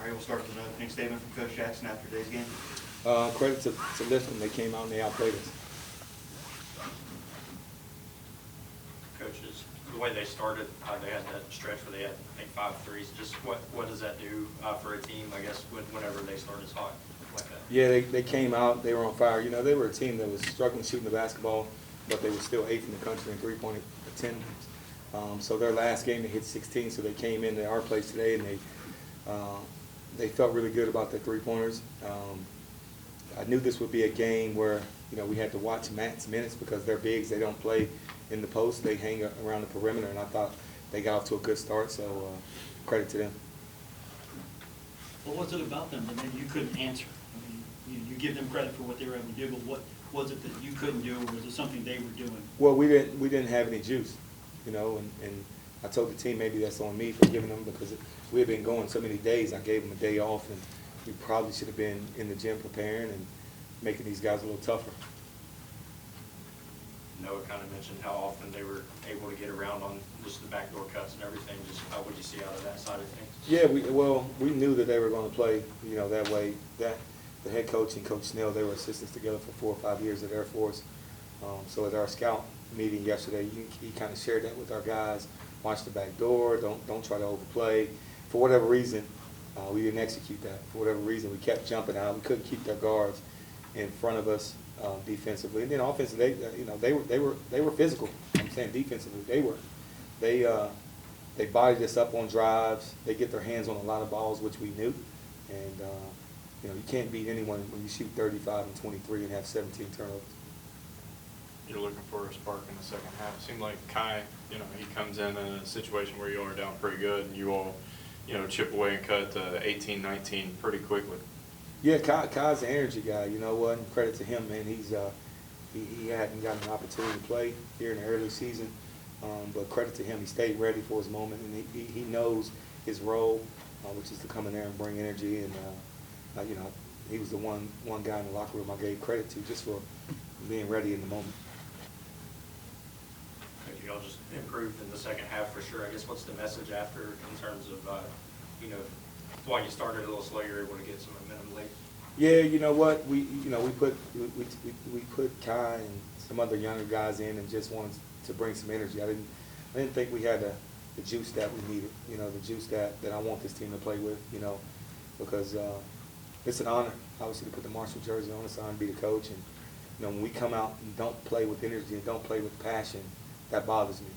All right, we'll start with an opening statement from Coach Jackson after today's game. Credit to Lipscomb. They came out and they outplayed us. Coaches, the way they started, they had that stretch where they had, I think, 5 threes. Just what does that do for a team, I guess, whenever they start as hot like that? Yeah, they came out. They were on fire. You know, they were a team that was struggling shooting the basketball, but they were still 8th in the country in three-point attempts. So their last game, they hit 16, so they came into our place today, and they felt really good about their three-pointers. I knew this would be a game where, you know, we had to watch Matt's minutes because they're bigs. They don't play in the post. They hang around the perimeter, and I thought they got off to a good start, so credit to them. What was it about them that maybe you couldn't answer? I mean, you give them credit for what they were able to do, but what was it that you couldn't do, or was it something they were doing? Well, we didn't have any juice, you know, and I told the team maybe that's on me for giving them, because we had been going so many days. I gave them a day off, and we probably should have been in the gym preparing and making these guys a little tougher. Noah kind of mentioned how often they were able to get around on just the backdoor cuts and everything. Just how would you see out of that side of things? Yeah, we knew that they were going to play, you know, that way. That the head coach and Coach Snell, they were assistants together for 4 or 5 years at Air Force. So at our scout meeting yesterday, he kind of shared that with our guys. Watch the back door. Don't try to overplay. For whatever reason, we didn't execute that. For whatever reason, we kept jumping out. We couldn't keep their guards in front of us defensively. And then offensively, they were physical. I'm saying defensively, they bodied us up on drives. They get their hands on a lot of balls, which we knew. And you know, you can't beat anyone when you shoot 35 and 23 and have 17 turnovers. You're looking for a spark in the second half. It seemed like Kai, you know, he comes in a situation where you all are down pretty good, and you all, you know, chip away and cut 18, 19 pretty quickly. Yeah, Kai's an energy guy. You know what? And credit to him, man. He hadn't gotten an opportunity to play here in the early season, but credit to him. He stayed ready for his moment, and he knows his role, which is to come in there and bring energy. And you know, he was the one guy in the locker room I gave credit to just for being ready in the moment. You all just improved in the second half for sure. I guess what's the message after in terms of, you know, while you started a little slow, you're able to get some momentum late? Yeah, you know what? We put Kai and some other younger guys in and just wanted to bring some energy. I didn't think we had the juice that we needed. You know, the juice that I want this team to play with. You know, because it's an honor, obviously, to put the Marshall jersey on. It's an honor to be the coach. And you know, when we come out and don't play with energy and don't play with passion, that bothers me.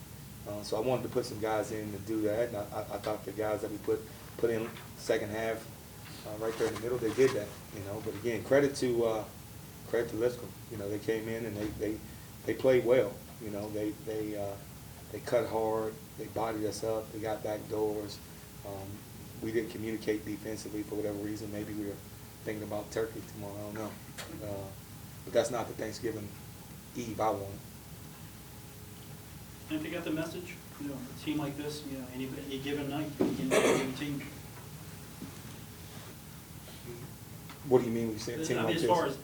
So I wanted to put some guys in to do that, and I thought the guys that we put in second half, right there in the middle, they did that. You know, but again, credit to Lipscomb. You know, they came in and they played well. You know, they cut hard, they bodied us up, they got back doors. We didn't communicate defensively for whatever reason. Maybe we were thinking about turkey tomorrow. I don't know, but that's not the Thanksgiving Eve I wanted. And if you got the message, you know, a team like this, you know, any given night, you can give a team. What do you mean when you say a team I mean, like as this? far as,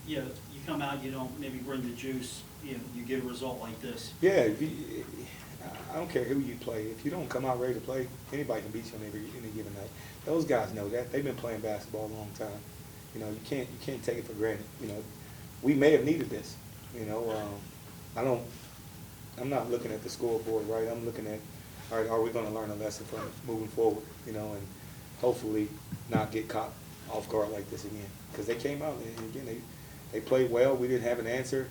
you know, you come out, you don't maybe bring the juice, you know, you get a result like this. Yeah, I don't care who you play. If you don't come out ready to play, anybody can beat you on any given night. Those guys know that. They've been playing basketball a long time. You know, you can't take it for granted. You know, we may have needed this. You know, I'm not looking at the scoreboard, right? I'm looking at, all right, are we going to learn a lesson from it moving forward? You know, and hopefully not get caught off guard like this again. Because they came out and again they played well. We didn't have an answer.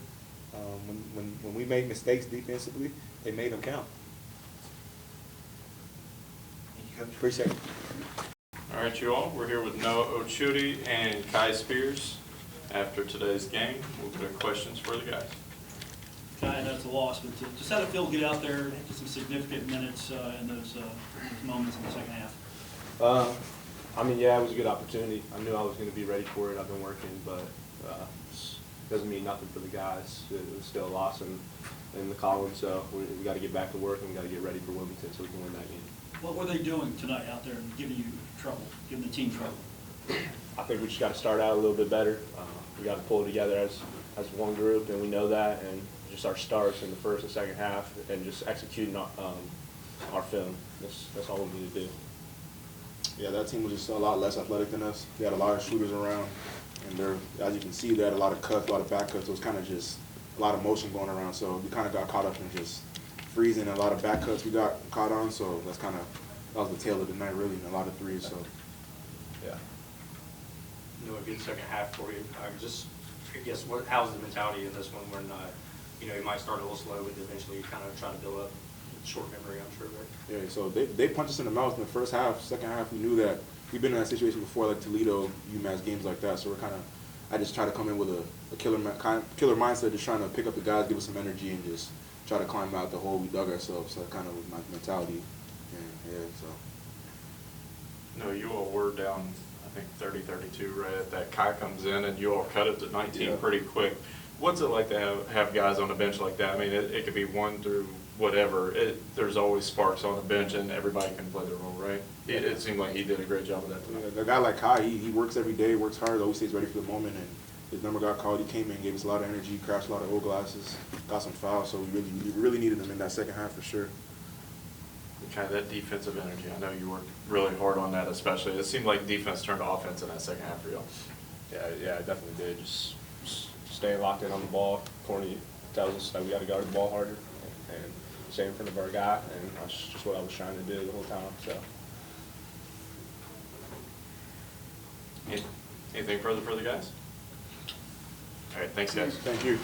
When we made mistakes defensively, they made them count. Thank you, Coach. Appreciate it. All right, you all. We're here with Noah Ochuti and Kai Spears. After today's game, we'll put in questions for the guys. I know it's a loss, but just how to feel to get out there, get some significant minutes in those moments in the second half. I mean, yeah, it was a good opportunity. I knew I was going to be ready for it. I've been working, but doesn't mean nothing for the guys. It was still a loss in the column, so we got to get back to work and we got to get ready for Wilmington so we can win that game. What were they doing tonight out there giving you trouble, giving the team trouble? I think we just got to start out a little bit better. We got to pull it together as one group, and we know that. And just our starts in the first and second half, and just executing our film. That's all we need to do. Yeah, that team was just a lot less athletic than us. They had a lot of shooters around, and they're, as you can see, they had a lot of cuts, a lot of back cuts. So it was kind of just a lot of motion going around. So we kind of got caught up in just freezing, and a lot of back cuts we got caught on. So that was the tail of the night, really, and a lot of threes. So Yeah. You know, a good second half for you. I guess, how's the mentality in this one when, you know, you might start a little slow, but eventually you kind of try to build up short memory, I'm sure, right? yeah, so they punched us in the mouth in the first half. Second half, we knew that we've been in that situation before, like Toledo, UMass games like that. So I just try to come in with a killer mindset, just trying to pick up the guys, give us some energy, and just try to climb out the hole we dug ourselves. So that kind of was my mentality. And, yeah, so. No, you all were down, I think 30-32 right at that. Kai comes in and you all cut it to 19 Yeah. pretty quick. What's it like to have guys on the bench like that? I mean, it could be 1 through whatever. There's always sparks on the bench and everybody can play their role, right? It seemed like he did a great job of that tonight. A guy like Kai, he works every day, works hard, always stays ready for the moment, and his number got called. He came in, gave us a lot of energy, crashed a lot of old glasses, got some fouls, so we really needed him in that second half for sure. Kind of that defensive energy. I know you worked really hard on that, especially. It seemed like defense turned to offense in that second half for y'all. Yeah, I definitely did. Just staying locked in on the ball. Corny tells us that we got to guard the ball harder and stay in front of our guy, and that's just what I was trying to do the whole time. So. Anything further for the guys? All right, thanks, guys. Thank you.